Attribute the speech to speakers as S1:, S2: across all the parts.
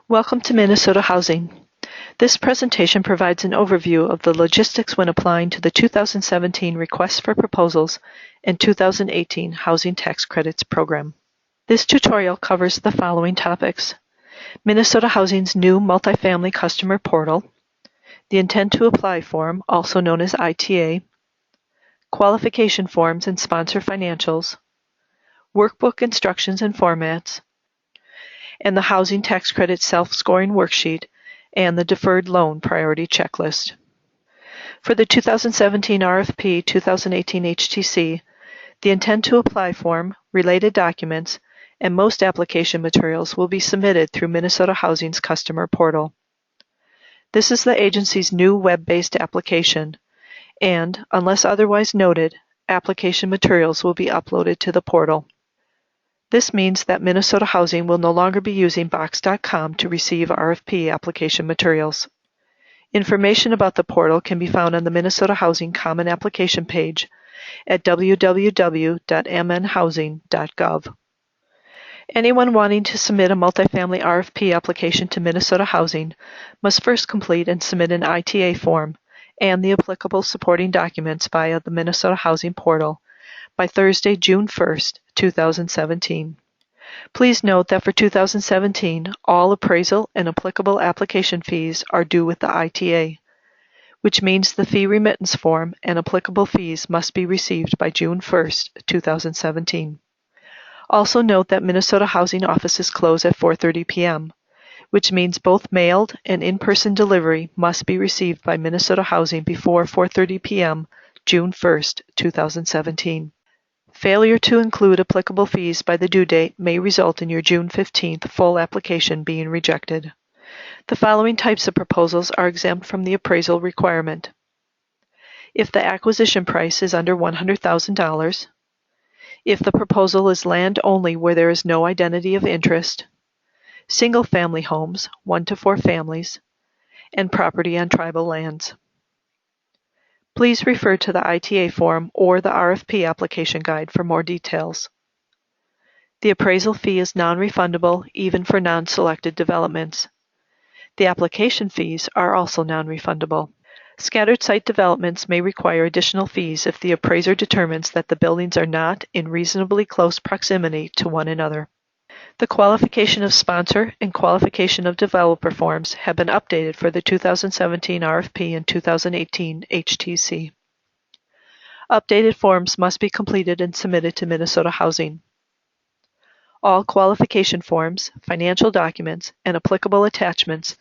S1: Welcome to Minnesota Housing. This presentation provides an overview of the logistics when applying to the 2017 Requests for Proposals and 2018 Housing Tax Credits Program. This tutorial covers the following topics: Minnesota Housing's new multifamily customer portal, the Intent to Apply form, also known as ITA, qualification forms and sponsor financials, workbook instructions and formats, and the Housing Tax Credit Self-Scoring Worksheet, and the Deferred Loan Priority Checklist. For the 2017 RFP 2018 HTC, the Intent to Apply form, related documents, and most application materials will be submitted through Minnesota Housing's customer portal. This is the agency's new web-based application, and, unless otherwise noted, application materials will be uploaded to the portal. This means that Minnesota Housing will no longer be using Box.com to receive RFP application materials. Information about the portal can be found on the Minnesota Housing Common Application page at www.mnhousing.gov. Anyone wanting to submit a multifamily RFP application to Minnesota Housing must first complete and submit an ITA form and the applicable supporting documents via the Minnesota Housing portal by Thursday, June 1st, 2017. Please note that for 2017, all appraisal and applicable application fees are due with the ITA, which means the fee remittance form and applicable fees must be received by June 1st, 2017. Also note that Minnesota Housing offices close at 4:30 p.m., which means both mailed and in-person delivery must be received by Minnesota Housing before 4:30 p.m., June 1st, 2017. Failure to include applicable fees by the due date may result in your June 15th full application being rejected. The following types of proposals are exempt from the appraisal requirement: if the acquisition price is under $100,000, if the proposal is land only where there is no identity of interest, single-family homes, 1 to 4 families, and property on tribal lands. Please refer to the ITA form or the RFP application guide for more details. The appraisal fee is non-refundable even for non-selected developments. The application fees are also non-refundable. Scattered site developments may require additional fees if the appraiser determines that the buildings are not in reasonably close proximity to one another. The qualification of sponsor and qualification of developer forms have been updated for the 2017 RFP and 2018 HTC. Updated forms must be completed and submitted to Minnesota Housing. All qualification forms, financial documents, and applicable attachments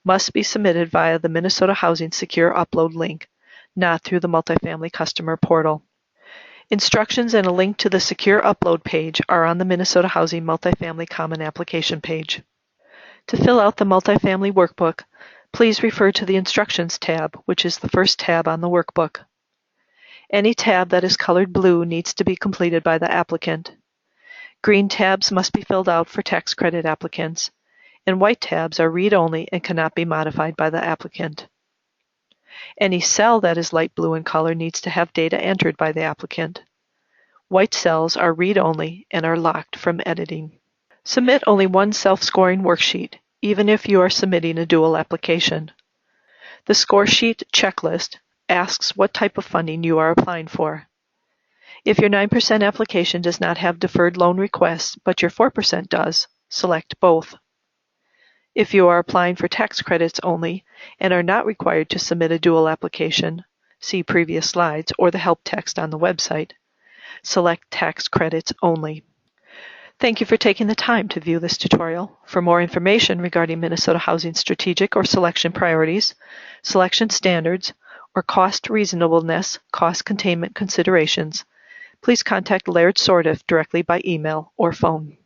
S1: must be submitted via the Minnesota Housing Secure Upload link, not through the Multifamily Customer Portal. Instructions and a link to the Secure Upload page are on the Minnesota Housing Multifamily Common Application page. To fill out the Multifamily Workbook, please refer to the Instructions tab, which is the first tab on the workbook. Any tab that is colored blue needs to be completed by the applicant. Green tabs must be filled out for tax credit applicants, and white tabs are read-only and cannot be modified by the applicant. Any cell that is light blue in color needs to have data entered by the applicant. White cells are read-only and are locked from editing. Submit only one self-scoring worksheet, even if you are submitting a dual application. The score sheet checklist asks what type of funding you are applying for. If your 9% application does not have deferred loan requests, but your 4% does, select both. If you are applying for tax credits only and are not required to submit a dual application, see previous slides or the help text on the website, select tax credits only. Thank you for taking the time to view this tutorial. For more information regarding Minnesota Housing strategic or selection priorities, selection standards, or cost reasonableness, cost containment considerations, please contact Laird Sordiff directly by email or phone.